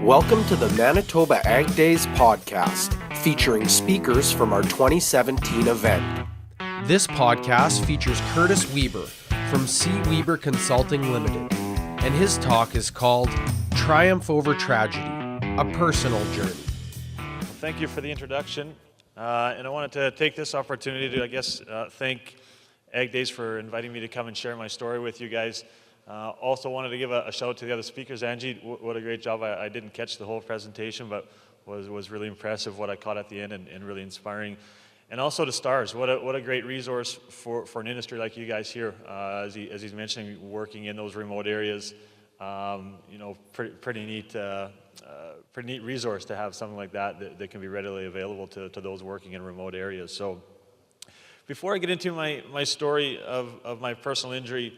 Welcome to the Manitoba Ag Days podcast, featuring speakers from our 2017 event. This podcast features Curtis Weber from C. Weber Consulting Limited, and his talk is called Triumph Over Tragedy, a Personal Journey. Thank you for the introduction, and I wanted to take this opportunity to, thank Ag Days for inviting me to come and share my story with you guys. Also wanted to give a shout out to the other speakers. Angie, what a great job. I didn't catch the whole presentation, but was really impressive what I caught at the end and really inspiring. And also to STARS, what a great resource for an industry like you guys here, as he's mentioning, working in those remote areas. Pretty neat resource to have something like that can be readily available to those working in remote areas. So before I get into my story of my personal injury,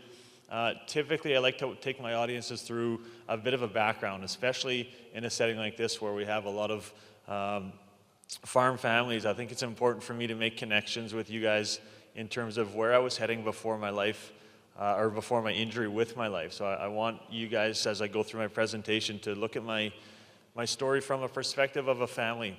typically I like to take my audiences through a bit of a background, especially in a setting like this where we have a lot of farm families. I think it's important for me to make connections with you guys in terms of where I was heading before my life, or before my injury with my life. So I want you guys, as I go through my presentation, to look at my story from a perspective of a family.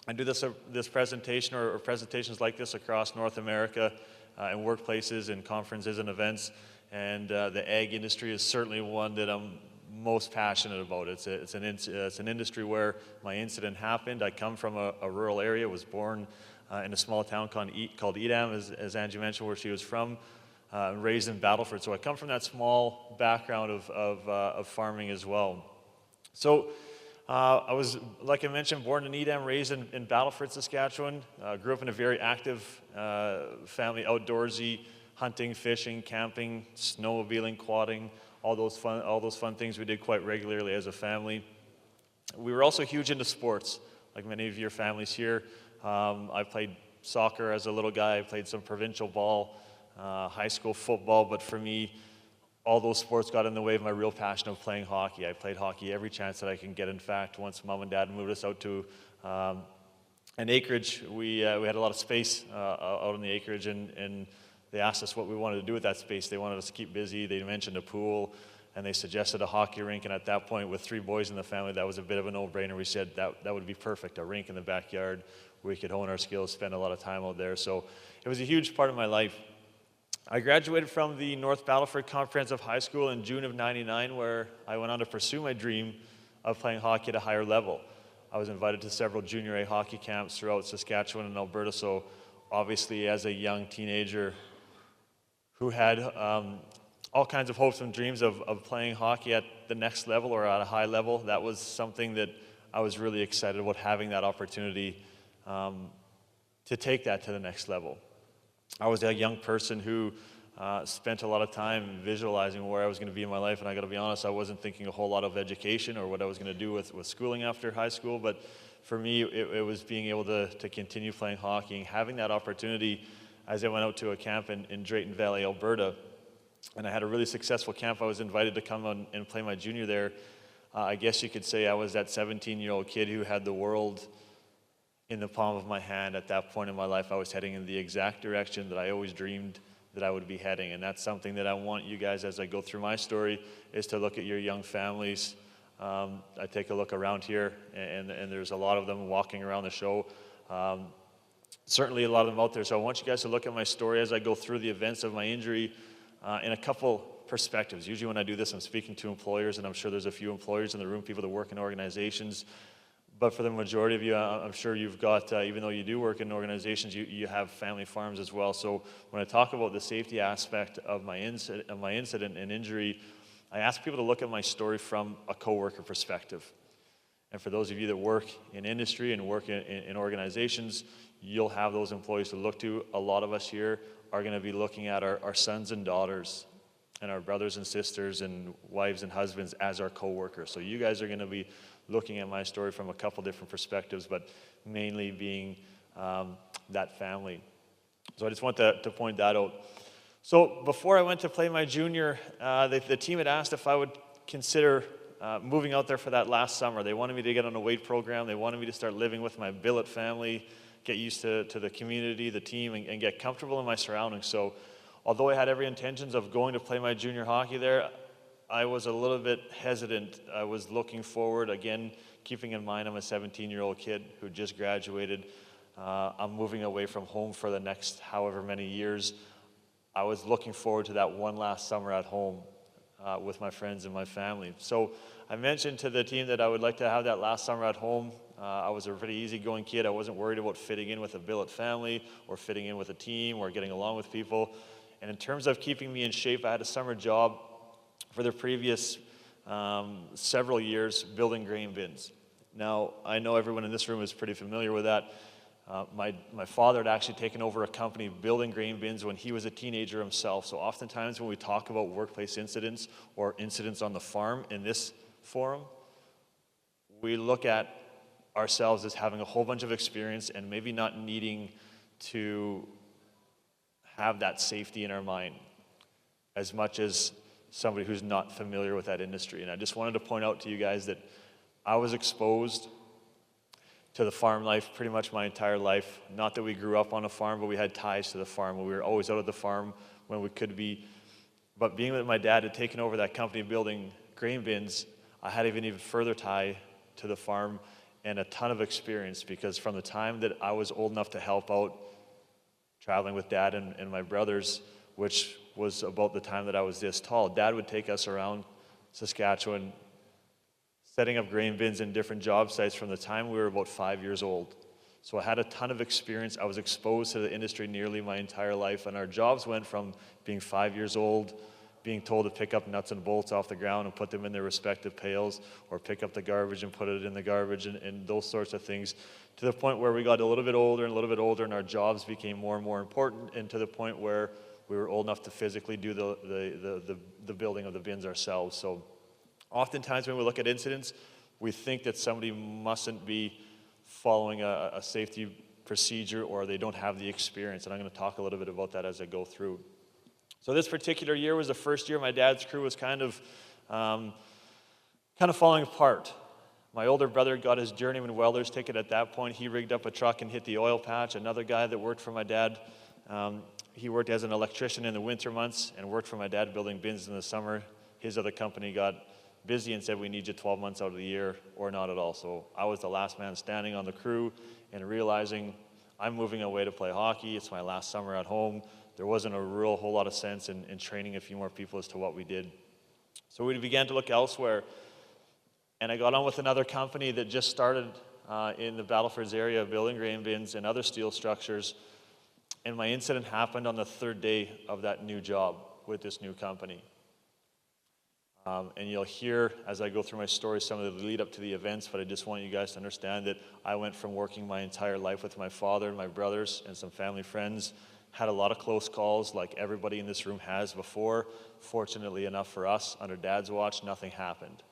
I do this presentation or presentations like this across North America, in workplaces and conferences and events. And the ag industry is certainly one that I'm most passionate about. It's an industry where my incident happened. I come from a rural area, was born in a small town called Edam, as Angie mentioned, where she was from, raised in Battleford. So I come from that small background of farming as well. So I was, like I mentioned, born in Edam, raised in Battleford, Saskatchewan. Grew up in a very active family, outdoorsy, hunting, fishing, camping, snowmobiling, quadding, all those fun things we did quite regularly as a family. We were also huge into sports, like many of your families here. I played soccer as a little guy. I played some provincial ball, high school football, but for me, all those sports got in the way of my real passion of playing hockey. I played hockey every chance that I can get. In fact, once Mom and Dad moved us out to an acreage, we had a lot of space out on the acreage, and they asked us what we wanted to do with that space. They wanted us to keep busy. They mentioned a pool, and they suggested a hockey rink. And at that point, with 3 boys in the family, that was a bit of a no-brainer. We said that would be perfect, a rink in the backyard. We could hone our skills, spend a lot of time out there. So it was a huge part of my life. I graduated from the North Battleford Comprehensive High School in June of '99, where I went on to pursue my dream of playing hockey at a higher level. I was invited to several junior A hockey camps throughout Saskatchewan and Alberta. So obviously, as a young teenager who had all kinds of hopes and dreams of playing hockey at the next level or at a high level, that was something that I was really excited about, having that opportunity to take that to the next level. I was a young person who spent a lot of time visualizing where I was going to be in my life, and I got to be honest, I wasn't thinking a whole lot of education or what I was going to do with schooling after high school, but for me, it was being able to continue playing hockey and having that opportunity. As I went out to a camp in Drayton Valley, Alberta, and I had a really successful camp. I was invited to come on and play my junior there. I guess you could say I was that 17-year-old kid who had the world in the palm of my hand. At that point in my life, I was heading in the exact direction that I always dreamed that I would be heading. And that's something that I want you guys, as I go through my story, is to look at your young families. I take a look around here, and there's a lot of them walking around the show. Certainly a lot of them out there. So I want you guys to look at my story as I go through the events of my injury in a couple perspectives. Usually when I do this, I'm speaking to employers, and I'm sure there's a few employers in the room, people that work in organizations. But for the majority of you, I'm sure you've got, even though you do work in organizations, you have family farms as well. So when I talk about the safety aspect of my incident and injury, I ask people to look at my story from a coworker perspective. And for those of you that work in industry and work in organizations, you'll have those employees to look to. A lot of us here are going to be looking at our sons and daughters and our brothers and sisters and wives and husbands as our coworkers. So you guys are going to be looking at my story from a couple different perspectives, but mainly being that family. So I just want to point that out. So before I went to play my junior, the team had asked if I would consider moving out there for that last summer. They wanted me to get on a weight program. They wanted me to start living with my billet family, get used to the community, the team, and get comfortable in my surroundings. So although I had every intentions of going to play my junior hockey there, I was a little bit hesitant. I was looking forward, again, keeping in mind I'm a 17-year-old kid who just graduated. I'm moving away from home for the next however many years. I was looking forward to that one last summer at home with my friends and my family. So I mentioned to the team that I would like to have that last summer at home. I was a pretty easygoing kid. I wasn't worried about fitting in with a billet family or fitting in with a team or getting along with people. And in terms of keeping me in shape, I had a summer job for the previous several years building grain bins. Now, I know everyone in this room is pretty familiar with that. My father had actually taken over a company building grain bins when he was a teenager himself. So oftentimes when we talk about workplace incidents or incidents on the farm in this forum, we look at ourselves as having a whole bunch of experience and maybe not needing to have that safety in our mind as much as somebody who's not familiar with that industry. And I just wanted to point out to you guys that I was exposed to the farm life pretty much my entire life. Not that we grew up on a farm, but we had ties to the farm. We were always out of the farm when we could be. But being that my dad had taken over that company building grain bins, I had even further tie to the farm and a ton of experience, because from the time that I was old enough to help out traveling with Dad and my brothers, which was about the time that I was this tall, Dad would take us around Saskatchewan setting up grain bins in different job sites from the time we were about 5 years old. So I had a ton of experience. I was exposed to the industry nearly my entire life, and our jobs went from being 5 years old, being told to pick up nuts and bolts off the ground and put them in their respective pails, or pick up the garbage and put it in the garbage, and those sorts of things, to the point where we got a little bit older and our jobs became more and more important, and to the point where we were old enough to physically do the building of the bins ourselves. So oftentimes when we look at incidents, we think that somebody mustn't be following a safety procedure, or they don't have the experience, and I'm going to talk a little bit about that as I go through. So this particular year was the first year my dad's crew was kind of falling apart. My older brother got his journeyman welder's ticket at that point. He rigged up a truck and hit the oil patch. Another guy that worked for my dad, he worked as an electrician in the winter months and worked for my dad building bins in the summer. His other company got busy and said, we need you 12 months out of the year or not at all. So I was the last man standing on the crew and realizing I'm moving away to play hockey. It's my last summer at home. There wasn't a whole lot of sense in training a few more people as to what we did. So we began to look elsewhere. And I got on with another company that just started in the Battlefords area building grain bins and other steel structures. And my incident happened on the third day of that new job with this new company. And you'll hear as I go through my story some of the lead up to the events, but I just want you guys to understand that I went from working my entire life with my father and my brothers and some family friends, had a lot of close calls like everybody in this room has before. Fortunately enough for us, under Dad's watch, nothing happened.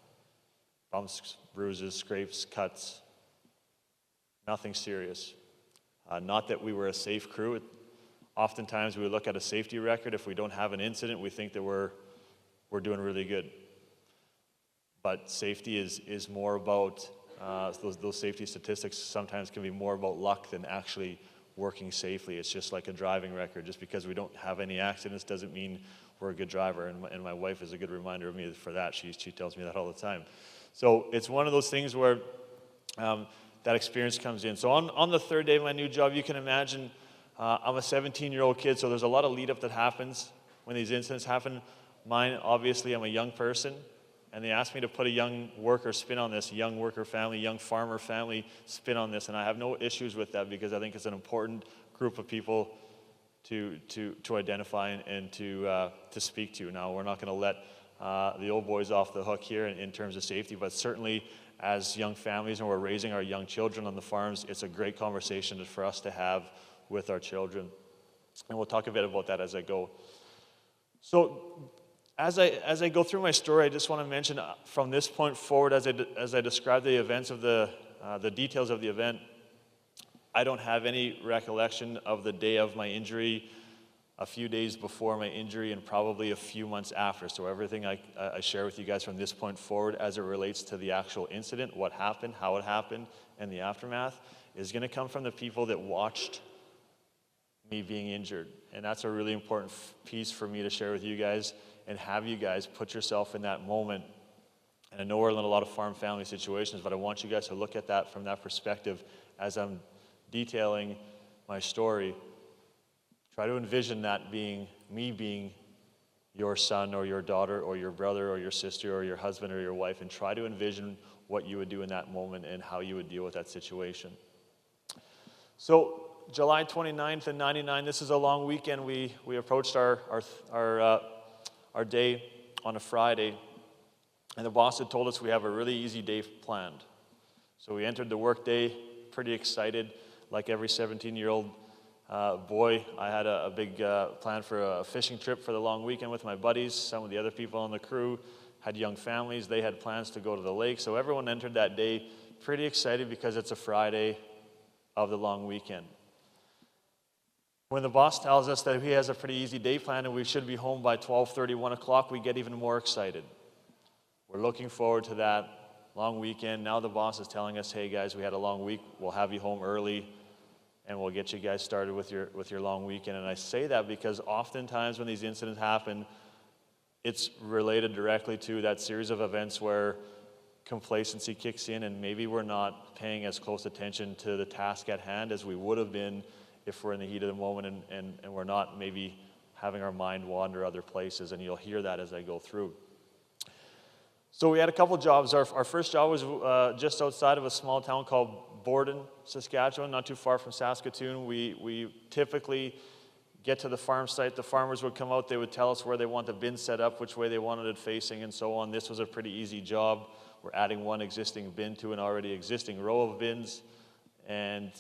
Bumps, bruises, scrapes, cuts, nothing serious. Not that we were a safe crew. Oftentimes we look at a safety record. If we don't have an incident, we think that we're doing really good. But safety is more about, those safety statistics sometimes can be more about luck than actually working safely. It's just like a driving record. Just because we don't have any accidents doesn't mean we're a good driver. And my wife is a good reminder of me for that. She tells me that all the time. So it's one of those things where that experience comes in. So on the third day of my new job, you can imagine I'm a 17-year-old kid, so there's a lot of lead up that happens when these incidents happen. Mine, obviously, I'm a young person, and they asked me to put a young worker spin on this, a young worker family, young farmer family spin on this, and I have no issues with that because I think it's an important group of people to identify and to speak to. Now, we're not going to let the old boys off the hook here in terms of safety, but certainly as young families and we're raising our young children on the farms, it's a great conversation for us to have with our children. And we'll talk a bit about that as I go. So as I go through my story, I just want to mention from this point forward, as I describe the events of the details of the event, I don't have any recollection of the day of my injury, a few days before my injury, and probably a few months after. So everything I share with you guys from this point forward as it relates to the actual incident, what happened, how it happened, and the aftermath is going to come from the people that watched me being injured. And that's a really important piece for me to share with you guys and have you guys put yourself in that moment. And I know we're in a lot of farm family situations, but I want you guys to look at that from that perspective as I'm detailing my story. Try to envision that being me being your son or your daughter or your brother or your sister or your husband or your wife, and try to envision what you would do in that moment and how you would deal with that situation. So July 29th and 99, this is a long weekend. We approached our day on a Friday, and the boss had told us we have a really easy day planned. So we entered the work day pretty excited, like every 17-year-old boy. I had a big plan for a fishing trip for the long weekend with my buddies. Some of the other people on the crew had young families. They had plans to go to the lake. So everyone entered that day pretty excited because it's a Friday of the long weekend. When the boss tells us that he has a pretty easy day plan and we should be home by 12:30, 1 o'clock, we get even more excited. We're looking forward to that long weekend. Now the boss is telling us, hey guys, we had a long week. We'll have you home early and we'll get you guys started with your long weekend. And I say that because oftentimes when these incidents happen, it's related directly to that series of events where complacency kicks in and maybe we're not paying as close attention to the task at hand as we would have been if we're in the heat of the moment and we're not maybe having our mind wander other places, and you'll hear that as I go through. So we had a couple jobs. Our first job was just outside of a small town called Borden, Saskatchewan, not too far from Saskatoon. We typically get to the farm site. The farmers would come out. They would tell us where they want the bin set up, which way they wanted it facing, and so on. This was a pretty easy job. We're adding one existing bin to an already existing row of bins, and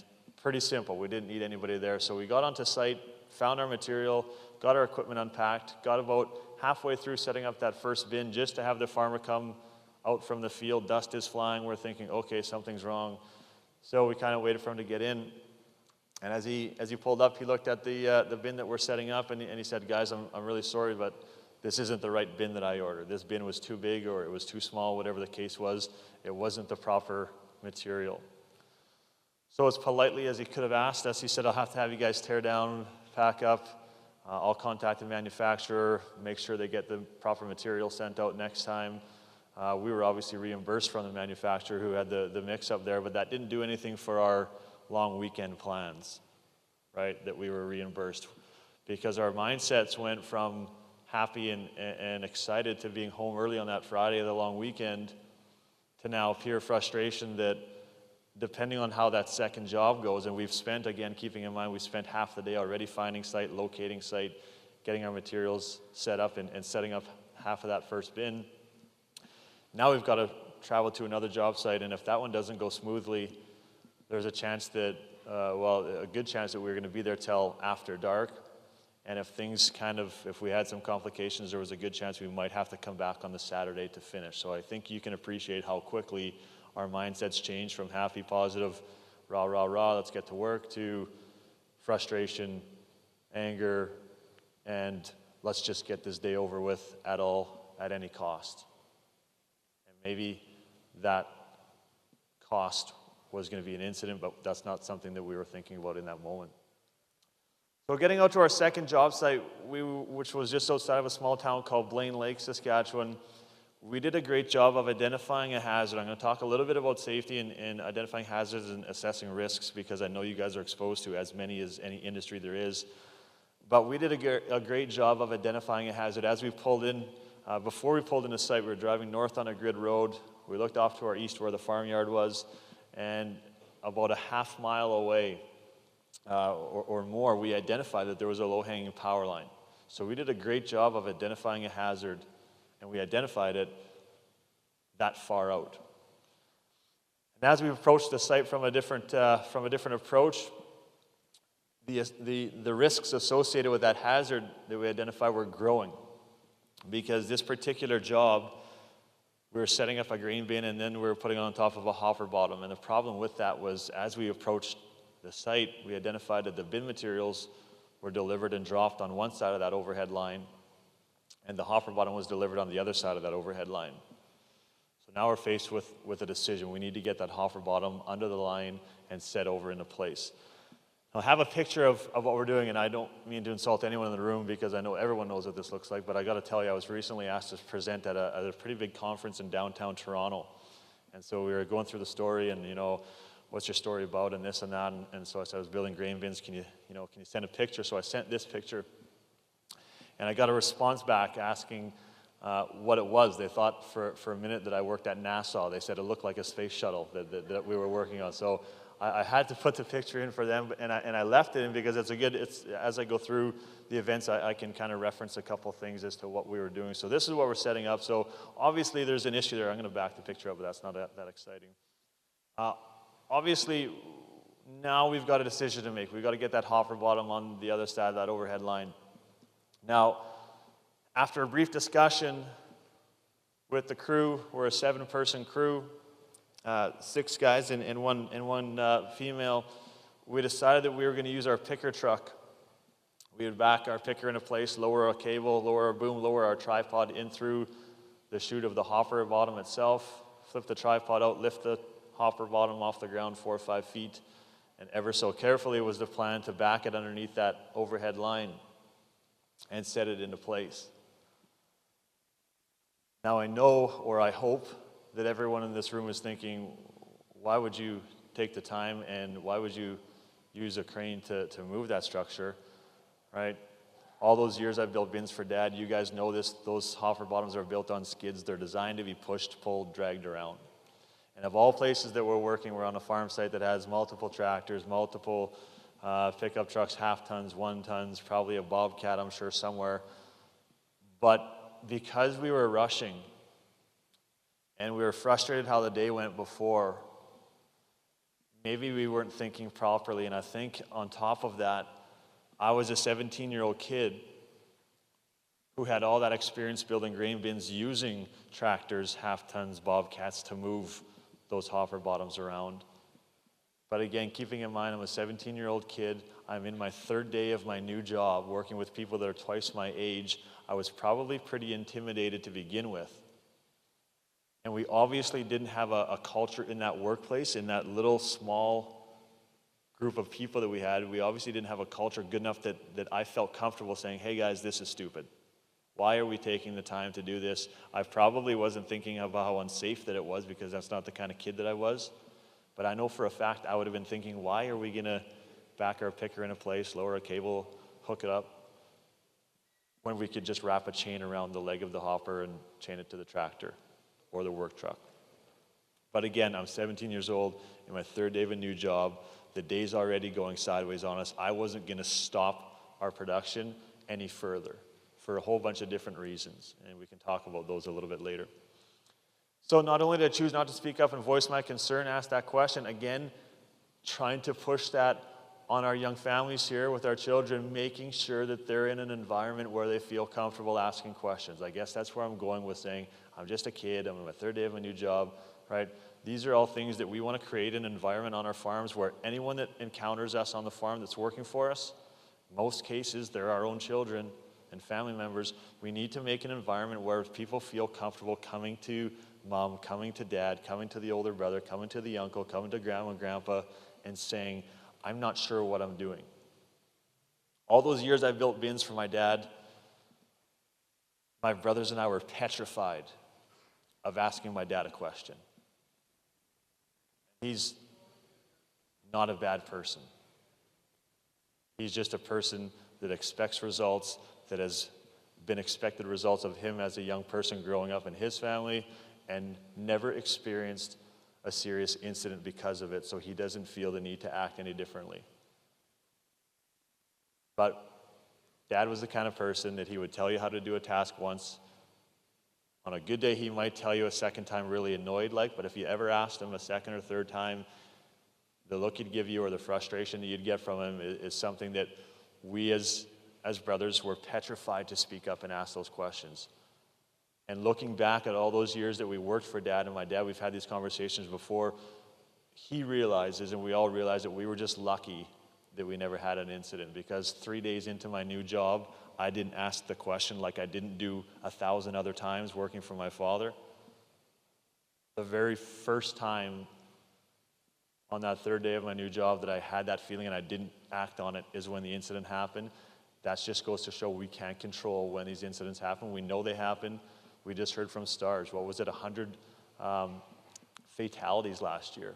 pretty simple. We didn't need anybody there. So we got onto site, found our material, got our equipment unpacked, got about halfway through setting up that first bin just to have the farmer come out from the field. Dust is flying. We're thinking, okay, something's wrong. So we kind of waited for him to get in. And as he pulled up, he looked at the bin that we're setting up, and he said, guys, I'm really sorry, but this isn't the right bin that I ordered. This bin was too big or it was too small, whatever the case was. It wasn't the proper material. So as politely as he could have asked us, he said, I'll have to have you guys tear down, pack up. I'll contact the manufacturer, make sure they get the proper material sent out next time. We were obviously reimbursed from the manufacturer who had the mix-up there, but that didn't do anything for our long weekend plans, right, that we were reimbursed. Because our mindsets went from happy and excited to being home early on that Friday of the long weekend to now pure frustration that depending on how that second job goes, and we've spent, again, keeping in mind, we spent half the day already finding site, locating site, getting our materials set up and setting up half of that first bin. Now we've got to travel to another job site, and if that one doesn't go smoothly, there's a chance that, a good chance that we're going to be there till after dark. And if we had some complications, there was a good chance we might have to come back on the Saturday to finish. So I think you can appreciate how quickly our mindsets change from happy, positive, rah, rah, rah, let's get to work, to frustration, anger, and let's just get this day over with at any cost. And maybe that cost was going to be an incident, but that's not something that we were thinking about in that moment. So getting out to our second job site, which was just outside of a small town called Blaine Lake, Saskatchewan, we did a great job of identifying a hazard. I'm going to talk a little bit about safety and identifying hazards and assessing risks because I know you guys are exposed to as many as any industry there is. But we did a great job of identifying a hazard. As we pulled in, before we pulled into site, we were driving north on a grid road. We looked off to our east where the farmyard was, and about a half mile away or more, we identified that there was a low-hanging power line. So we did a great job of identifying a hazard, and we identified it that far out. And as we approached the site from a different approach, the risks associated with that hazard that we identified were growing, because this particular job, we were setting up a grain bin and then we were putting it on top of a hopper bottom. And the problem with that was, as we approached the site, we identified that the bin materials were delivered and dropped on one side of that overhead line, and the hopper bottom was delivered on the other side of that overhead line. So now we're faced with a decision. We need to get that hopper bottom under the line and set over into place. I'll have a picture of what we're doing, and I don't mean to insult anyone in the room because I know everyone knows what this looks like, but I got to tell you, I was recently asked to present at a pretty big conference in downtown Toronto. And so we were going through the story and, what's your story about and this and that. And so I said, I was building grain bins. Can you send a picture? So I sent this picture. And I got a response back asking what it was. They thought for a minute that I worked at NASA. They said it looked like a space shuttle that we were working on. So I had to put the picture in for them, and I left it in because as I go through the events, I can kind of reference a couple things as to what we were doing. So this is what we're setting up. So obviously there's an issue there. I'm going to back the picture up, but that's not that exciting. Obviously, now we've got a decision to make. We've got to get that hopper bottom on the other side of that overhead line. Now, after a brief discussion with the crew, we're a 7-person crew, 6 guys and one female. We decided that we were going to use our picker truck. We would back our picker into place, lower our cable, lower our boom, lower our tripod in through the chute of the hopper bottom itself, flip the tripod out, lift the hopper bottom off the ground 4 or 5 feet, and ever so carefully was the plan to back it underneath that overhead line and set it into place. Now I know, or I hope, that everyone in this room is thinking, why would you take the time and why would you use a crane to move that structure, right? All those years I've built bins for Dad, you guys know this, those hopper bottoms are built on skids. They're designed to be pushed, pulled, dragged around. And of all places that we're working, we're on a farm site that has multiple tractors, multiple pickup trucks, half tons, 1 tons, probably a Bobcat, I'm sure, somewhere. But because we were rushing, and we were frustrated how the day went before, maybe we weren't thinking properly. And I think on top of that, I was a 17-year-old kid who had all that experience building grain bins using tractors, half tons, Bobcats to move those hopper bottoms around. But again, keeping in mind I'm a 17-year-old kid, I'm in my 3rd day of my new job, working with people that are twice my age. I was probably pretty intimidated to begin with. And we obviously didn't have a culture in that workplace, in that little small group of people that we had. We obviously didn't have a culture good enough that I felt comfortable saying, hey guys, this is stupid. Why are we taking the time to do this? I probably wasn't thinking about how unsafe that it was because that's not the kind of kid that I was. But I know for a fact I would have been thinking, why are we going to back our picker into place, lower a cable, hook it up, when we could just wrap a chain around the leg of the hopper and chain it to the tractor or the work truck. But again, I'm 17 years old, in my 3rd day of a new job. The day's already going sideways on us. I wasn't going to stop our production any further for a whole bunch of different reasons, and we can talk about those a little bit later. So not only did I choose not to speak up and voice my concern, ask that question, again, trying to push that on our young families here with our children, making sure that they're in an environment where they feel comfortable asking questions. I guess that's where I'm going with saying, I'm just a kid, I'm in my 3rd day of a new job, right? These are all things that we want to create an environment on our farms where anyone that encounters us on the farm that's working for us, most cases, they're our own children and family members. We need to make an environment where people feel comfortable coming to mom, coming to dad, coming to the older brother, coming to the uncle, coming to grandma and grandpa, and saying, I'm not sure what I'm doing. All those years I built bins for my dad, my brothers and I were petrified of asking my dad a question. He's not a bad person. He's just a person that expects results, that has been expected results of him as a young person growing up in his family, and never experienced a serious incident because of it, so he doesn't feel the need to act any differently. But Dad was the kind of person that he would tell you how to do a task once. On a good day, he might tell you a second time really annoyed like, but if you ever asked him a second or third time, the look he'd give you or the frustration that you'd get from him is something that we as brothers were petrified to speak up and ask those questions. And looking back at all those years that we worked for Dad and my dad, we've had these conversations before, he realizes, and we all realize, that we were just lucky that we never had an incident, because 3 days into my new job, I didn't ask the question like I didn't do 1,000 other times working for my father. The very first time on that third day of my new job that I had that feeling and I didn't act on it is when the incident happened. That just goes to show we can't control when these incidents happen. We know they happen. We just heard from STARS. What was it, 100 fatalities last year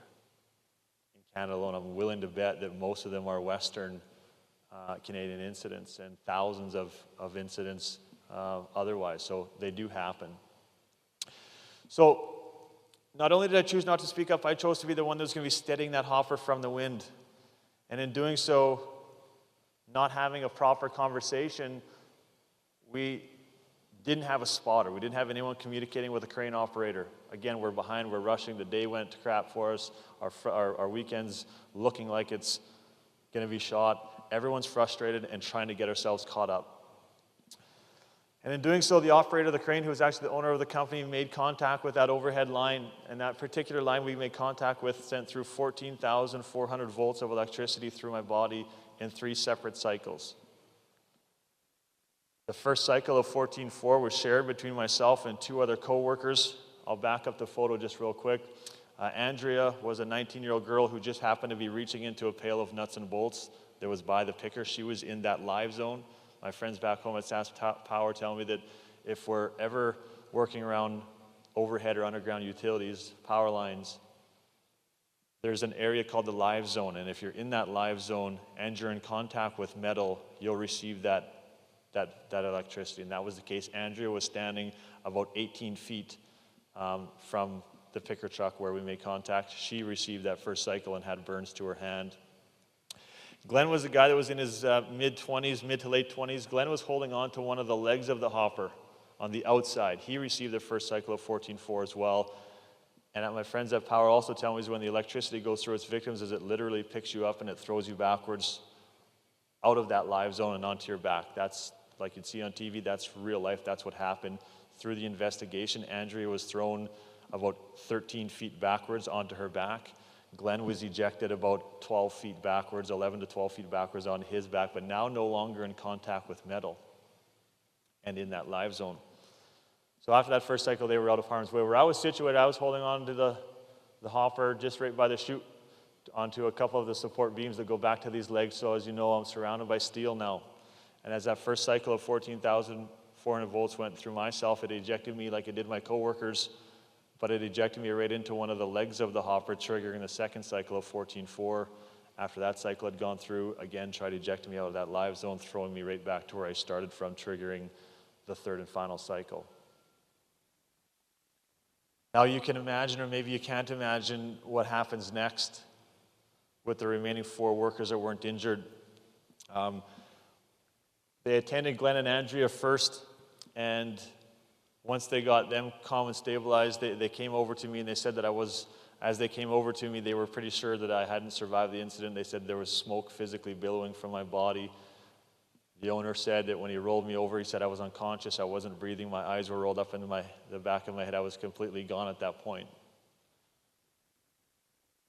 in Canada alone? I'm willing to bet that most of them are Western Canadian incidents, and thousands of incidents otherwise. So they do happen. So not only did I choose not to speak up, I chose to be the one that was going to be steadying that hopper from the wind. And in doing so, not having a proper conversation, we didn't have a spotter. We didn't have anyone communicating with a crane operator. Again, we're behind, we're rushing. The day went to crap for us. Our weekend's looking like it's going to be shot. Everyone's frustrated and trying to get ourselves caught up. And in doing so, the operator of the crane, who was actually the owner of the company, made contact with that overhead line. And that particular line we made contact with sent through 14,400 volts of electricity through my body in 3 separate cycles. The first cycle of 14.4 was shared between myself and 2 other co-workers. I'll back up the photo just real quick. Andrea was a 19-year-old girl who just happened to be reaching into a pail of nuts and bolts that was by the picker. She was in that live zone. My friends back home at SAS Power tell me that if we're ever working around overhead or underground utilities, power lines, there's an area called the live zone. And if you're in that live zone and you're in contact with metal, you'll receive that electricity. And that was the case. Andrea was standing about 18 feet from the picker truck where we made contact. She received that first cycle and had burns to her hand. Glenn was the guy that was in his mid-20s, mid to late 20s. Glenn was holding on to one of the legs of the hopper on the outside. He received the first cycle of 14.4 as well. And my friends at Power also tell me is when the electricity goes through its victims is it literally picks you up and it throws you backwards out of that live zone and onto your back. That's like you'd see on TV, that's real life, that's what happened. Through the investigation, Andrea was thrown about 13 feet backwards onto her back. Glenn was ejected about 12 feet backwards, 11 to 12 feet backwards on his back, but now no longer in contact with metal and in that live zone. So after that first cycle, they were out of harm's way. Where I was situated, I was holding on to the hopper just right by the chute onto a couple of the support beams that go back to these legs. So as you know, I'm surrounded by steel now. And as that first cycle of 14,400 volts went through myself, it ejected me like it did my coworkers, but it ejected me right into one of the legs of the hopper, triggering the second cycle of 14.4. After that cycle had gone through, again, tried to eject me out of that live zone, throwing me right back to where I started from, triggering the third and final cycle. Now you can imagine, or maybe you can't imagine, what happens next with the remaining 4 workers that weren't injured. They attended Glenn and Andrea first, and once they got them calm and stabilized, they came over to me and they said that as they came over to me, they were pretty sure that I hadn't survived the incident. They said there was smoke physically billowing from my body. The owner said that when he rolled me over, he said I was unconscious, I wasn't breathing, my eyes were rolled up into the back of my head, I was completely gone at that point.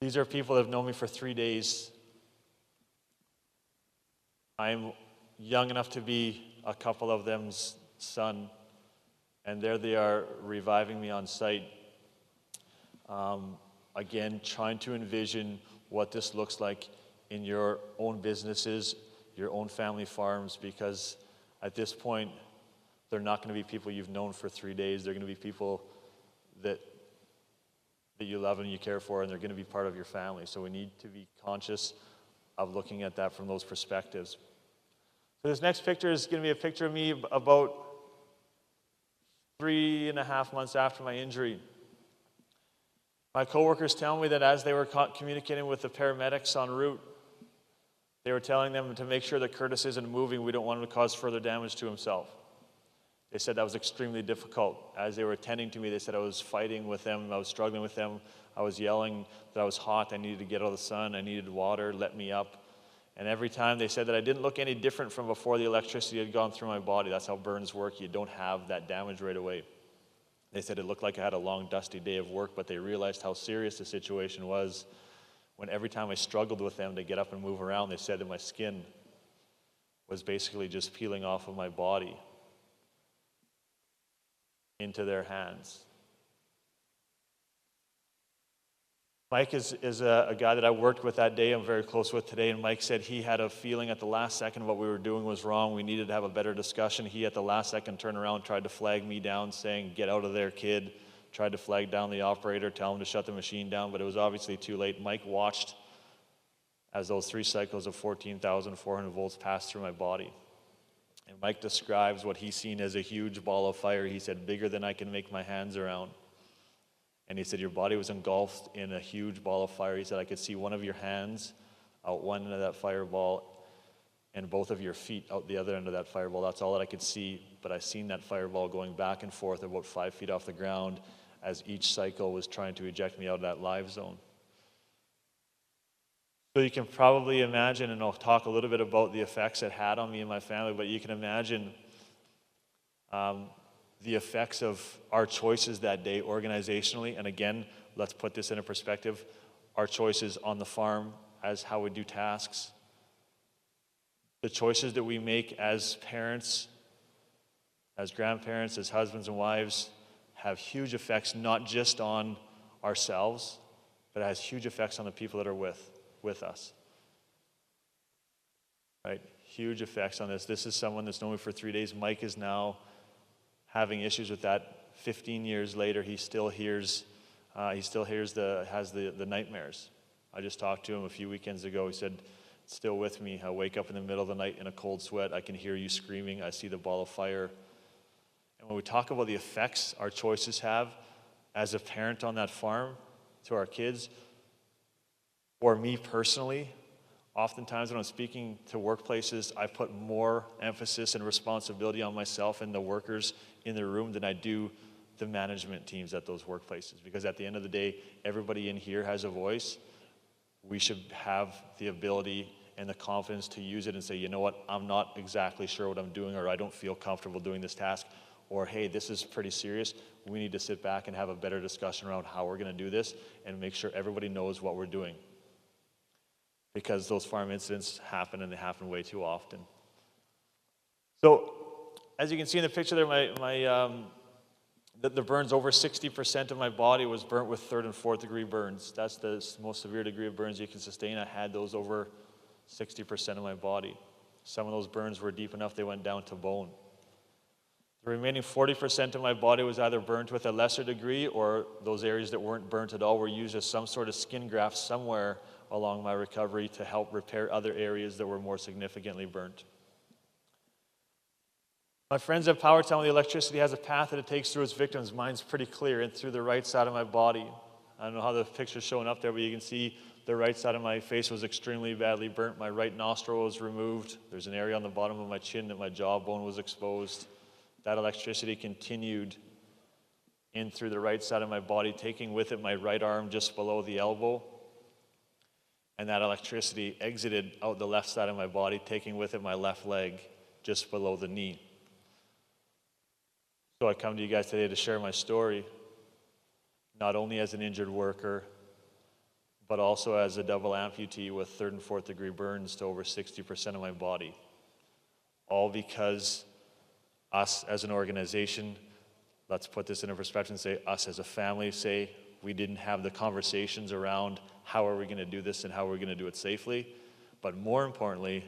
These are people that have known me for 3 days. I'm young enough to be a couple of them's son, and there they are reviving me on site. Again, trying to envision what this looks like in your own businesses, your own family farms, because at this point, they're not going to be people you've known for 3 days. They're going to be people that you love and you care for, and they're going to be part of your family. So we need to be conscious of looking at that from those perspectives. So this next picture is going to be a picture of me about 3.5 months after my injury. My coworkers tell me that as they were communicating with the paramedics en route, they were telling them to make sure that Curtis isn't moving. We don't want him to cause further damage to himself. They said that was extremely difficult. As they were attending to me, they said I was fighting with them, I was struggling with them, I was yelling that I was hot, I needed to get out of the sun, I needed water, let me up. And every time they said that I didn't look any different from before the electricity had gone through my body. That's how burns work. You don't have that damage right away. They said it looked like I had a long, dusty day of work, but they realized how serious the situation was when every time I struggled with them to get up and move around, they said that my skin was basically just peeling off of my body into their hands. Mike is a guy that I worked with that day, I'm very close with today, and Mike said he had a feeling at the last second what we were doing was wrong. We needed to have a better discussion. He, at the last second, turned around, tried to flag me down, saying, "Get out of there, kid." Tried to flag down the operator, tell him to shut the machine down, but it was obviously too late. Mike watched as those 3 cycles of 14,400 volts passed through my body. And Mike describes what he's seen as a huge ball of fire. He said, bigger than I can make my hands around. And he said, your body was engulfed in a huge ball of fire. He said, I could see one of your hands out one end of that fireball and both of your feet out the other end of that fireball. That's all that I could see. But I seen that fireball going back and forth about 5 feet off the ground as each cycle was trying to eject me out of that live zone. So you can probably imagine, and I'll talk a little bit about the effects it had on me and my family, but you can imagine the effects of our choices that day organizationally. And again, let's put this into perspective. Our choices on the farm as how we do tasks. The choices that we make as parents, as grandparents, as husbands and wives have huge effects not just on ourselves, but it has huge effects on the people that are with us. Right? Huge effects on this. This is someone that's known me for 3 days. Mike is now having issues with that. 15 years later, he still has the nightmares. I just talked to him a few weekends ago. He said, it's still with me. I wake up in the middle of the night in a cold sweat. I can hear you screaming. I see the ball of fire. And when we talk about the effects our choices have as a parent on that farm to our kids, or me personally, oftentimes when I'm speaking to workplaces, I put more emphasis and responsibility on myself and the workers in the room than I do the management teams at those workplaces. Because at the end of the day, everybody in here has a voice. We should have the ability and the confidence to use it and say, you know what, I'm not exactly sure what I'm doing, or I don't feel comfortable doing this task, or hey, this is pretty serious. We need to sit back and have a better discussion around how we're going to do this and make sure everybody knows what we're doing. Because those farm incidents happen, and they happen way too often. So, as you can see in the picture there, the burns, over 60% of my body was burnt with 3rd and 4th degree burns. That's the most severe degree of burns you can sustain. I had those over 60% of my body. Some of those burns were deep enough they went down to bone. The remaining 40% of my body was either burnt with a lesser degree, or those areas that weren't burnt at all were used as some sort of skin graft somewhere along my recovery to help repair other areas that were more significantly burnt. My friends at Power tell me the electricity has a path that it takes through its victims. Mine's pretty clear, and through the right side of my body. I don't know how the picture's showing up there, but you can see the right side of my face was extremely badly burnt. My right nostril was removed. There's an area on the bottom of my chin that my jawbone was exposed. That electricity continued in through the right side of my body, taking with it my right arm just below the elbow. And that electricity exited out the left side of my body, taking with it my left leg just below the knee. So I come to you guys today to share my story, not only as an injured worker, but also as a double amputee with 3rd and 4th degree burns to over 60% of my body. All because us as an organization, let's put this into perspective and say us as a family, say we didn't have the conversations around how are we going to do this and how are we going to do it safely. But more importantly,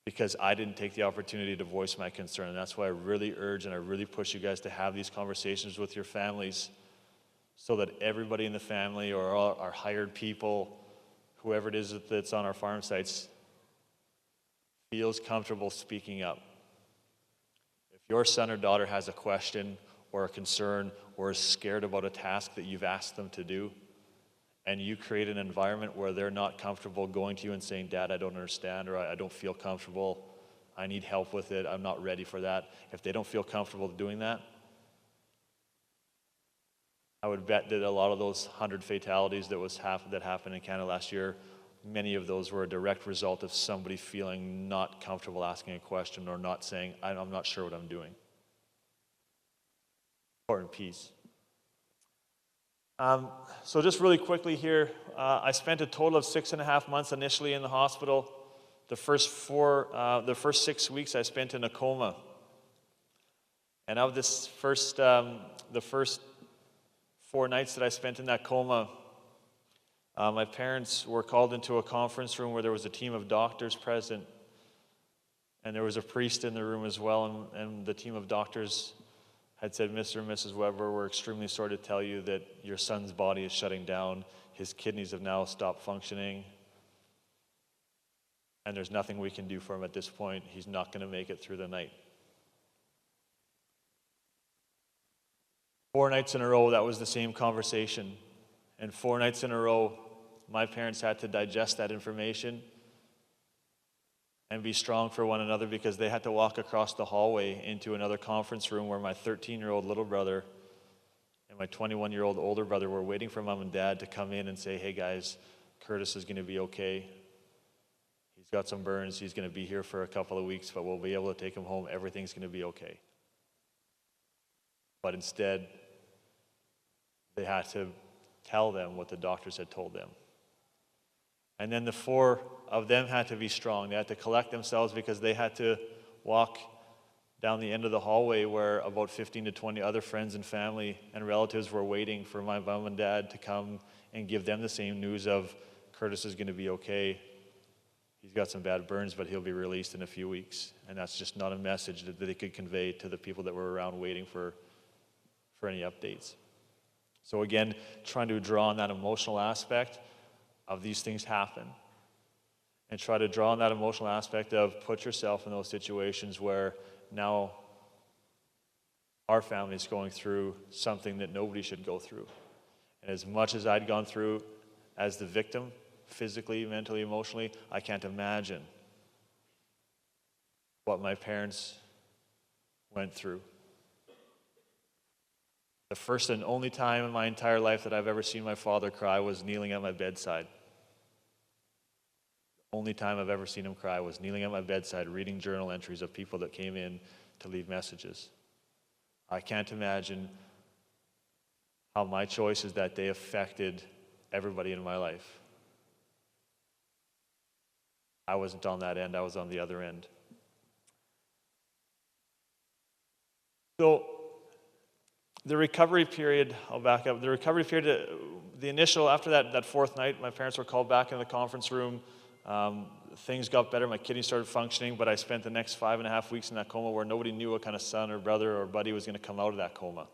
because I didn't take the opportunity to voice my concern. And that's why I really urge and I really push you guys to have these conversations with your families so that everybody in the family or our hired people, whoever it is that's on our farm sites, feels comfortable speaking up. If your son or daughter has a question or a concern or is scared about a task that you've asked them to do, and you create an environment where they're not comfortable going to you and saying, Dad, I don't understand, or I don't feel comfortable, I need help with it, I'm not ready for that. If they don't feel comfortable doing that, I would bet that a lot of those 100 fatalities that happened in Canada last year, many of those were a direct result of somebody feeling not comfortable asking a question or not saying, I'm not sure what I'm doing. Important piece. So just really quickly here, I spent a total of 6.5 months initially in the hospital. The first 6 weeks I spent in a coma. And of this the first 4 nights that I spent in that coma, my parents were called into a conference room where there was a team of doctors present, and there was a priest in the room as well, and the team of doctors had said, "Mr. and Mrs. Weber, we're extremely sorry to tell you that your son's body is shutting down. His kidneys have now stopped functioning, and there's nothing we can do for him at this point. He's not going to make it through the night." 4 nights in a row, that was the same conversation. And 4 nights in a row, my parents had to digest that information and be strong for one another, because they had to walk across the hallway into another conference room where my 13-year-old little brother and my 21-year-old older brother were waiting for mom and dad to come in and say, "Hey guys, Curtis is going to be okay. He's got some burns. He's going to be here for a couple of weeks, but we'll be able to take him home. Everything's going to be okay." But instead, they had to tell them what the doctors had told them. And then the 4 of them had to be strong. They had to collect themselves, because they had to walk down the end of the hallway where about 15 to 20 other friends and family and relatives were waiting for my mom and dad to come and give them the same news of, "Curtis is going to be okay. He's got some bad burns, but he'll be released in a few weeks." And that's just not a message that they could convey to the people that were around waiting for any updates. So again, trying to draw on that emotional aspect of these things happen, and try to draw on that emotional aspect of put yourself in those situations where now our family is going through something that nobody should go through. And as much as I'd gone through as the victim, physically, mentally, emotionally, I can't imagine what my parents went through. The first and only time in my entire life that I've ever seen my father cry was kneeling at my bedside. The only time I've ever seen him cry was kneeling at my bedside, reading journal entries of people that came in to leave messages. I can't imagine how my choices that day affected everybody in my life. I wasn't on that end, I was on the other end. So, the recovery period, I'll back up. The recovery period, the initial, after that 4th night, my parents were called back in the conference room. Things got better, my kidneys started functioning, but I spent the next 5.5 weeks in that coma where nobody knew what kind of son or brother or buddy was going to come out of that coma.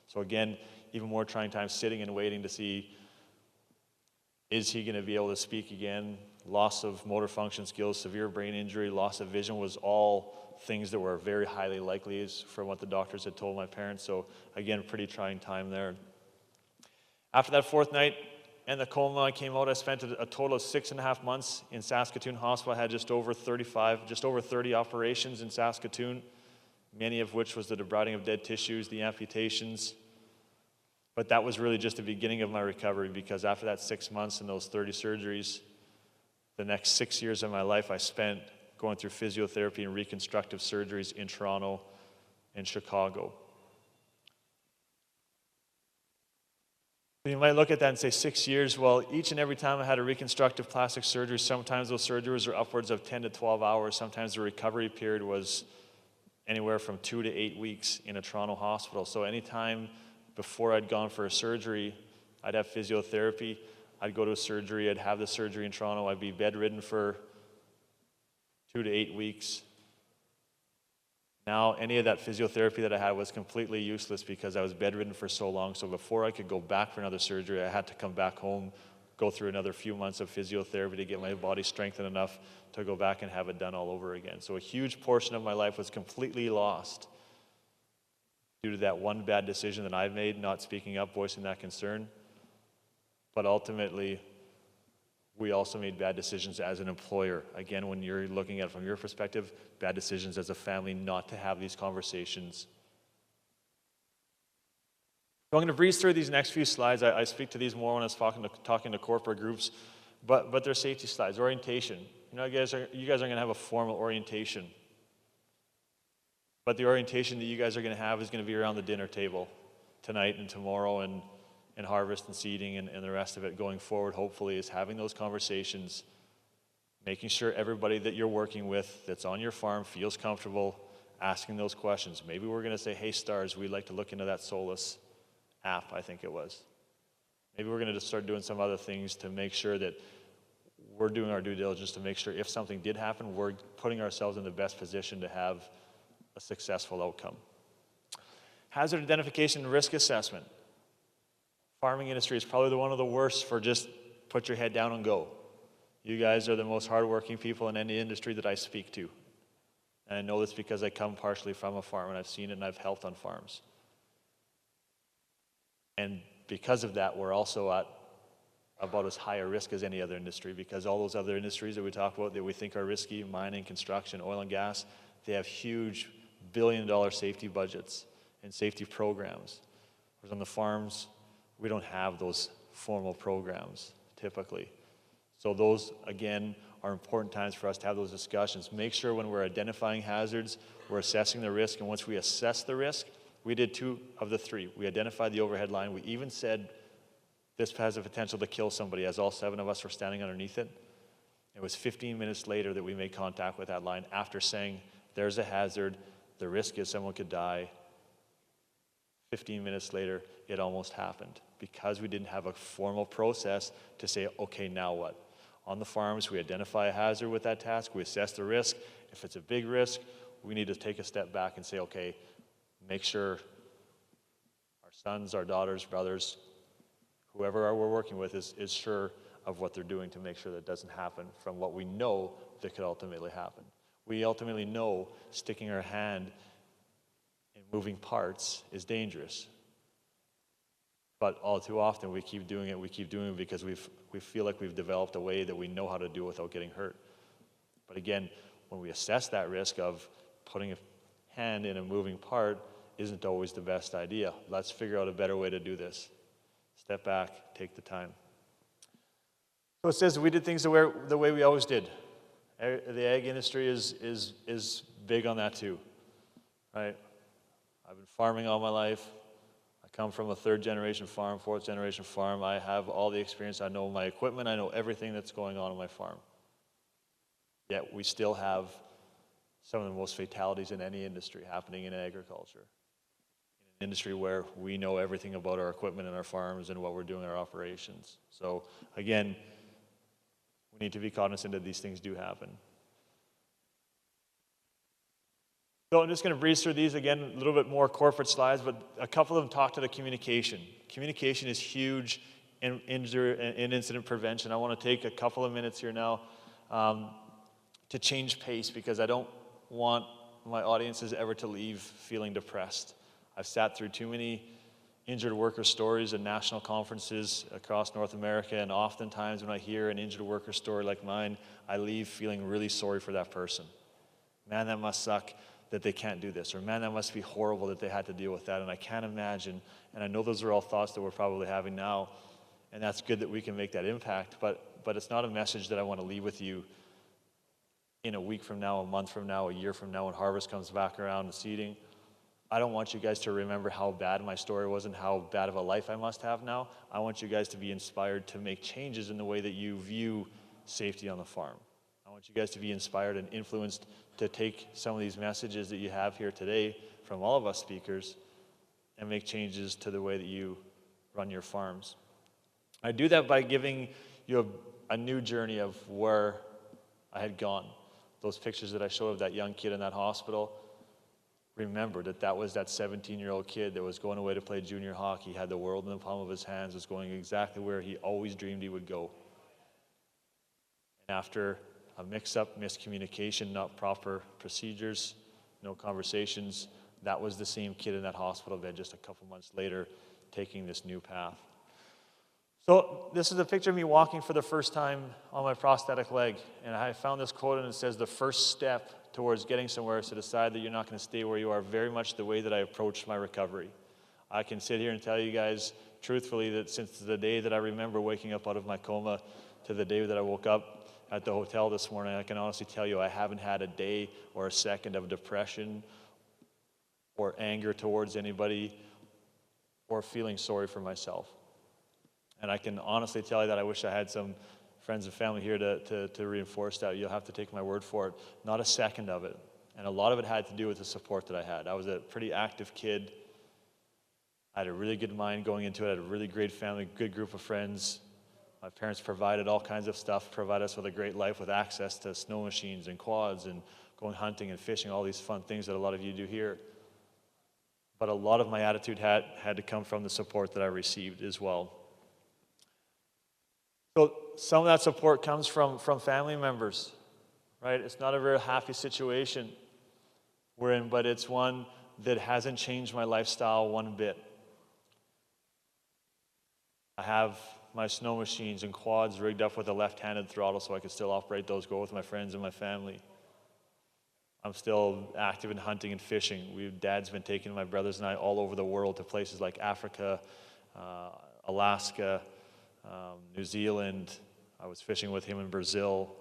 So again, even more trying time sitting and waiting to see, is he going to be able to speak again? Loss of motor function skills, severe brain injury, loss of vision was all things that were very highly likely from what the doctors had told my parents. So again, pretty trying time there. After that 4th night and the coma, I came out. I spent a total of 6.5 months in Saskatoon Hospital. I had just over 30 operations in Saskatoon, many of which was the debriding of dead tissues, the amputations. But that was really just the beginning of my recovery, because after that 6 months and those 30 surgeries, the next 6 years of my life I spent going through physiotherapy and reconstructive surgeries in Toronto and Chicago. You might look at that and say 6 years. Well, each and every time I had a reconstructive plastic surgery, sometimes those surgeries were upwards of 10 to 12 hours. Sometimes the recovery period was anywhere from 2 to 8 weeks in a Toronto hospital. So anytime before I'd gone for a surgery, I'd have physiotherapy, I'd go to a surgery, I'd have the surgery in Toronto, I'd be bedridden for 2 to 8 weeks. Now, any of that physiotherapy that I had was completely useless because I was bedridden for so long. So before I could go back for another surgery, I had to come back home, go through another few months of physiotherapy to get my body strengthened enough to go back and have it done all over again. So a huge portion of my life was completely lost due to that one bad decision that I made, not speaking up, voicing that concern. But ultimately, we also made bad decisions as an employer. Again, when you're looking at it from your perspective, bad decisions as a family not to have these conversations. So I'm going to breeze through these next few slides. I speak to these more when I was talking to corporate groups, but they're safety slides. Orientation. You know, you guys are going to have a formal orientation. But the orientation that you guys are going to have is going to be around the dinner table tonight and tomorrow and harvest and seeding and the rest of it going forward, hopefully, is having those conversations, making sure everybody that you're working with that's on your farm feels comfortable asking those questions. Maybe we're going to say, hey, Stars, we'd like to look into that Solus app, I think it was. Maybe we're going to just start doing some other things to make sure that we're doing our due diligence to make sure if something did happen, we're putting ourselves in the best position to have a successful outcome. Hazard identification and risk assessment. Farming industry is probably one of the worst for just put your head down and go. You guys are the most hardworking people in any industry that I speak to. And I know this because I come partially from a farm and I've seen it and I've helped on farms. And because of that, we're also at about as high a risk as any other industry, because all those other industries that we talk about that we think are risky, mining, construction, oil and gas, they have huge billion-dollar safety budgets and safety programs. Whereas on the farms, we don't have those formal programs typically. So those, again, are important times for us to have those discussions. Make sure when we're identifying hazards, we're assessing the risk, and once we assess the risk, we did 2 of the 3. We identified the overhead line. We even said this has the potential to kill somebody, as all 7 of us were standing underneath it. It was 15 minutes later that we made contact with that line after saying, there's a hazard, the risk is someone could die. 15 minutes later, it almost happened because we didn't have a formal process to say, okay, now what? On the farms, we identify a hazard with that task, we assess the risk. If it's a big risk, we need to take a step back and say, okay, make sure our sons, our daughters, brothers, whoever we're working with is sure of what they're doing to make sure that doesn't happen from what we know that could ultimately happen. We ultimately know sticking our hand in moving parts is dangerous. But all too often we keep doing it because we feel like we've developed a way that we know how to do it without getting hurt. But again, when we assess that risk of putting a hand in a moving part isn't always the best idea. Let's figure out a better way to do this. Step back, take the time. So it says we did things the way we always did. The ag industry is big on that too, right? I've been farming all my life. I come from a 3rd generation farm, 4th generation farm. I have all the experience. I know my equipment. I know everything that's going on my farm. Yet we still have some of the most fatalities in any industry happening in agriculture. In an industry where we know everything about our equipment and our farms and what we're doing in our operations. So again, we need to be cognizant that these things do happen. So I'm just going to breeze through these again, a little bit more corporate slides, but a couple of them talk to the communication. Communication is huge in incident prevention. I want to take a couple of minutes here now to change pace because I don't want my audiences ever to leave feeling depressed. I've sat through too many injured worker stories at national conferences across North America, and oftentimes when I hear an injured worker story like mine, I leave feeling really sorry for that person. Man, that must suck that they can't do this, or man, that must be horrible that they had to deal with that, and I can't imagine, and I know those are all thoughts that we're probably having now, and that's good that we can make that impact, but it's not a message that I want to leave with you in a week from now, a month from now, a year from now when harvest comes back around and seeding. I don't want you guys to remember how bad my story was and how bad of a life I must have now. I want you guys to be inspired to make changes in the way that you view safety on the farm. I want you guys to be inspired and influenced to take some of these messages that you have here today from all of us speakers and make changes to the way that you run your farms. I do that by giving you a new journey of where I had gone. Those pictures that I showed of that young kid in that hospital, remember that was that 17-year-old kid that was going away to play junior hockey, had the world in the palm of his hands, was going exactly where he always dreamed he would go. And after a mix-up, miscommunication, not proper procedures, no conversations, that was the same kid in that hospital bed just a couple months later taking this new path. So this is a picture of me walking for the first time on my prosthetic leg, and I found this quote, and it says, the first step towards getting somewhere is to decide that you're not going to stay where you are, very much the way that I approached my recovery. I can sit here and tell you guys truthfully that since the day that I remember waking up out of my coma to the day that I woke up at the hotel this morning, I can honestly tell you I haven't had a day or a second of depression or anger towards anybody or feeling sorry for myself. And I can honestly tell you that I wish I had some friends and family here to reinforce that. You'll have to take my word for it. Not a second of it. And a lot of it had to do with the support that I had. I was a pretty active kid. I had a really good mind going into it. I had a really great family, good group of friends. My parents provided all kinds of stuff, provided us with a great life with access to snow machines and quads and going hunting and fishing, all these fun things that a lot of you do here. But a lot of my attitude had to come from the support that I received as well. So some of that support comes from family members, right? It's not a very happy situation we're in, but it's one that hasn't changed my lifestyle one bit. I have my snow machines and quads rigged up with a left-handed throttle so I can still operate those, go with my friends and my family. I'm still active in hunting and fishing. Dad's been taking my brothers and I all over the world to places like Africa, Alaska, New Zealand. I was fishing with him in Brazil.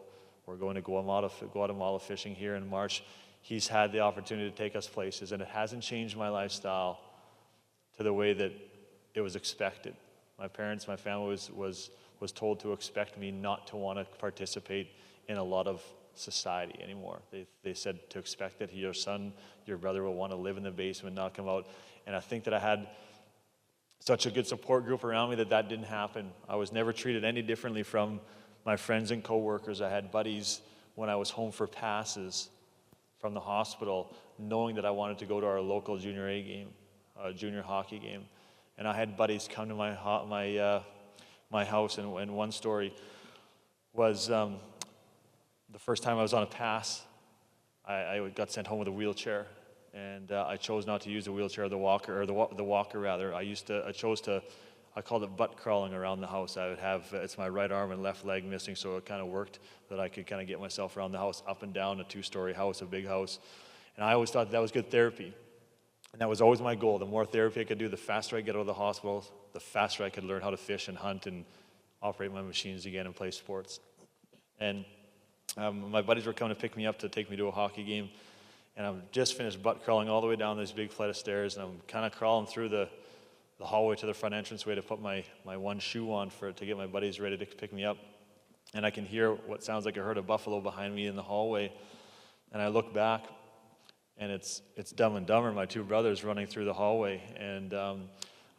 We're going to Guatemala fishing here in March. He's had the opportunity to take us places, and it hasn't changed my lifestyle to the way that it was expected. My parents, my family was told to expect me not to want to participate in a lot of society anymore. They said to expect that your son, your brother will want to live in the basement, not come out. And I think that I had such a good support group around me that didn't happen. I was never treated any differently from my friends and coworkers. I had buddies when I was home for passes from the hospital, knowing that I wanted to go to our local junior A game, junior hockey game. And I had buddies come to my house, and one story was the first time I was on a pass, I got sent home with a wheelchair, and I chose not to use the wheelchair, the walker rather. I called it butt crawling around the house. I would have, it's my right arm and left leg missing, so it kind of worked that I could kind of get myself around the house, up and down a 2-story house, a big house. And I always thought that was good therapy. And that was always my goal. The more therapy I could do, the faster I get out of the hospital, the faster I could learn how to fish and hunt and operate my machines again and play sports. And my buddies were coming to pick me up to take me to a hockey game. And I've just finished butt crawling all the way down this big flight of stairs, and I'm kind of crawling through the hallway to the front entranceway to put my one shoe on to get my buddies ready to pick me up. And I can hear what sounds like a herd of buffalo behind me in the hallway. And I look back, and it's Dumb and Dumber, my 2 brothers, running through the hallway. And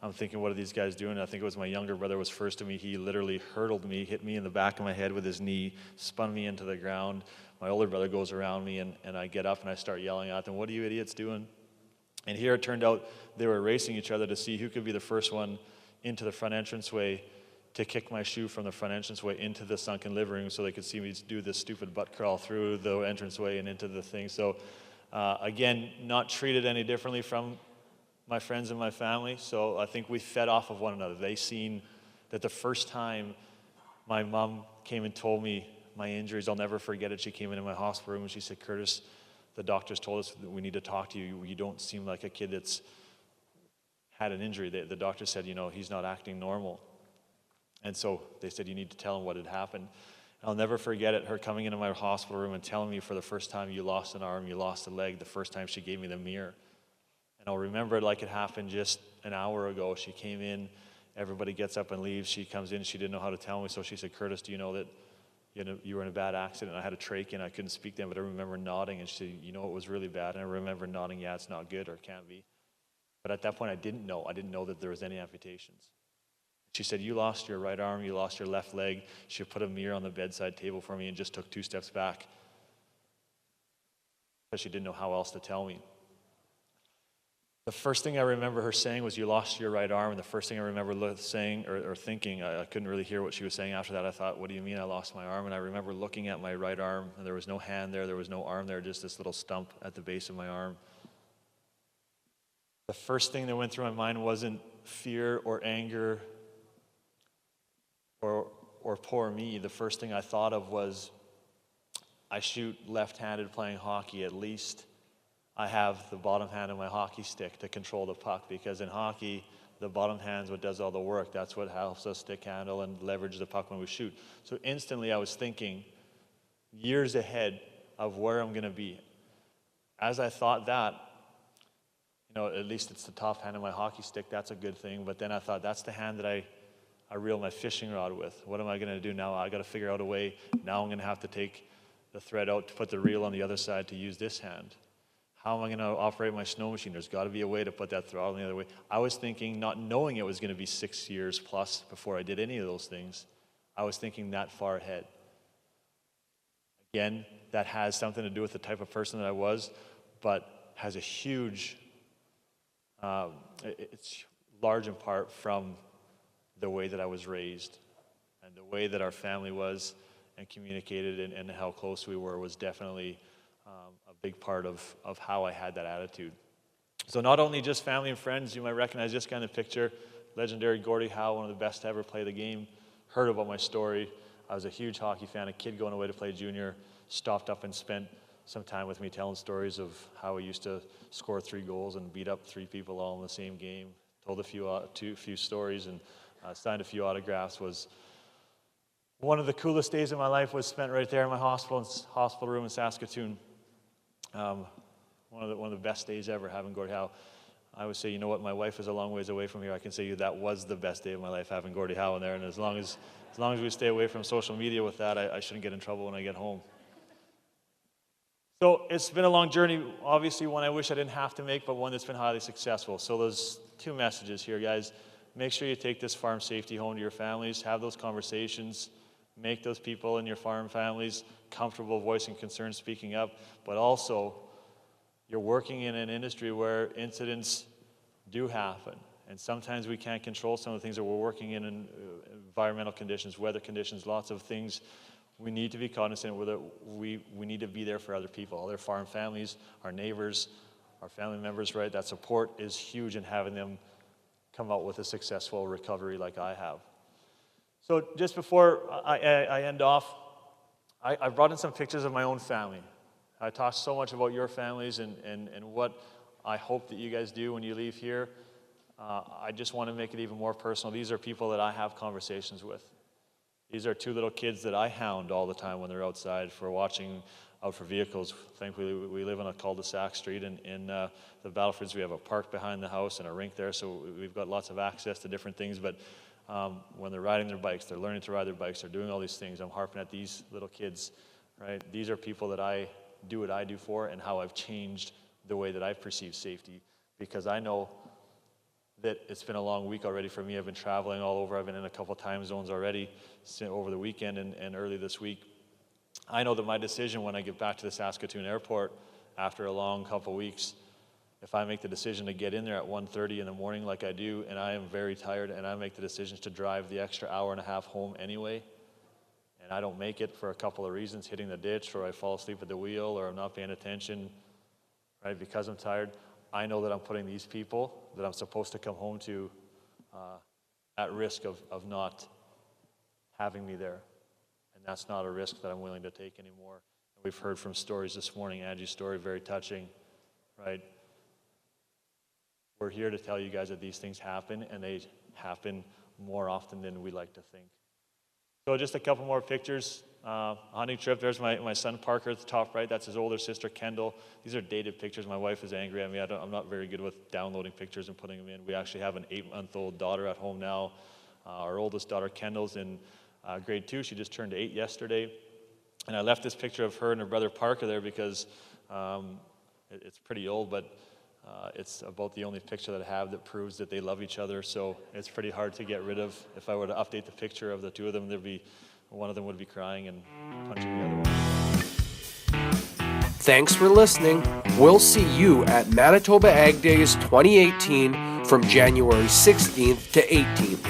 I'm thinking, what are these guys doing? I think it was my younger brother was first to me. He literally hurdled me, hit me in the back of my head with his knee, spun me into the ground. My older brother goes around me, and I get up and I start yelling at them, "What are you idiots doing?" And here it turned out they were racing each other to see who could be the first one into the front entranceway to kick my shoe from the front entranceway into the sunken living room so they could see me do this stupid butt crawl through the entranceway and into the thing. So again, not treated any differently from my friends and my family. So I think we fed off of one another. They seen that the first time my mom came and told me my injuries, I'll never forget it. She came into my hospital room and she said, "Curtis, the doctors told us that we need to talk to you. You don't seem like a kid that's had an injury." The doctor said, he's not acting normal. And so they said, you need to tell him what had happened. I'll never forget it, her coming into my hospital room and telling me for the first time, "You lost an arm, you lost a leg," the first time she gave me the mirror. And I'll remember it like it happened just an hour ago. She came in, everybody gets up and leaves. She comes in, she didn't know how to tell me, so she said, "Curtis, do you know that you were in a bad accident?" I had a trachea and I couldn't speak then, but I remember nodding, and she said, "It was really bad." And I remember nodding, "Yeah, it's not good, or it can't be." But at that point, I didn't know that there was any amputations. She said, "You lost your right arm, you lost your left leg." She put a mirror on the bedside table for me and just took 2 steps back because she didn't know how else to tell me. The first thing I remember her saying was, "You lost your right arm." And the first thing I remember saying or thinking, I couldn't really hear what she was saying after that. I thought, "What do you mean I lost my arm?" And I remember looking at my right arm, and there was no hand there was no arm there, just this little stump at the base of my arm. The first thing that went through my mind wasn't fear or anger or poor me. The first thing I thought of was, I shoot left-handed playing hockey. At least I have the bottom hand of my hockey stick to control the puck, because in hockey, the bottom hand's what does all the work. That's what helps us stick handle and leverage the puck when we shoot. So instantly I was thinking years ahead of where I'm going to be. As I thought that, at least it's the top hand of my hockey stick. That's a good thing. But then I thought, that's the hand that I reel my fishing rod with. What am I going to do now? I got to figure out a way. Now I'm going to have to take the thread out to put the reel on the other side to use this hand. How am I going to operate my snow machine? There's got to be a way to put that throttle the other way. I was thinking, not knowing it was going to be 6 years plus before I did any of those things, I was thinking that far ahead. Again, that has something to do with the type of person that I was, but has a huge, it's large in part from the way that I was raised and the way that our family was and communicated and how close we were was definitely a big part of how I had that attitude. So not only just family and friends, you might recognize this kind of picture, legendary Gordie Howe, one of the best to ever play the game, heard about my story. I was a huge hockey fan, a kid going away to play junior, stopped up and spent some time with me telling stories of how he used to score 3 goals and beat up 3 people all in the same game, told a few stories and signed a few autographs. Was one of the coolest days of my life was spent right there in my hospital room in Saskatoon. One of the best days ever having Gordie Howe. I would say, you know what, my wife is a long ways away from here. I can say you that was the best day of my life having Gordie Howe in there. And as long as we stay away from social media with that, I shouldn't get in trouble when I get home. So it's been a long journey, obviously one I wish I didn't have to make, but one that's been highly successful. So there's 2 messages here, guys. Make sure you take this farm safety home to your families, have those conversations, make those people in your farm families comfortable voicing concerns, speaking up, but also you're working in an industry where incidents do happen. And sometimes we can't control some of the things that we're working in environmental conditions, weather conditions, lots of things. We need to be cognizant whether we need to be there for other people, other farm families, our neighbors, our family members, right? That support is huge in having them come out with a successful recovery like I have. So just before I end off, I brought in some pictures of my own family. I talked so much about your families and what I hope that you guys do when you leave here. I just want to make it even more personal. These are people that I have conversations with. These are 2 little kids that I hound all the time when they're outside for watching out for vehicles. Thankfully, we live on a cul-de-sac street in the Battlefords. We have a park behind the house and a rink there, so we've got lots of access to different things. But when they're riding their bikes, they're learning to ride their bikes, they're doing all these things. I'm harping at these little kids, right? These are people that I do what I do for and how I've changed the way that I perceive safety, because I know that it's been a long week already for me. I've been traveling all over. I've been in a couple time zones already over the weekend and early this week. I know that my decision when I get back to the Saskatoon airport after a long couple weeks, if I make the decision to get in there at 1:30 in the morning like I do, and I am very tired, and I make the decision to drive the extra hour and a half home anyway, and I don't make it for a couple of reasons, hitting the ditch, or I fall asleep at the wheel, or I'm not paying attention, right, because I'm tired, I know that I'm putting these people that I'm supposed to come home to at risk of not having me there. And that's not a risk that I'm willing to take anymore. And we've heard from stories this morning, Angie's story, very touching, right? We're here to tell you guys that these things happen, and they happen more often than we like to think. So just a couple more pictures. Hunting trip, there's my son Parker at the top right. That's his older sister Kendall. These are dated pictures. My wife is angry at me. I'm not very good with downloading pictures and putting them in. We actually have an 8-month-old daughter at home now. Our oldest daughter Kendall's in grade 2. She just turned 8 yesterday. And I left this picture of her and her brother Parker there because it's pretty old, but it's about the only picture that I have that proves that they love each other. So it's pretty hard to get rid of. If I were to update the picture of the 2 of them, one of them would be crying and punching the other one. Thanks for listening. We'll see you at Manitoba Ag Days 2018 from January 16th to 18th.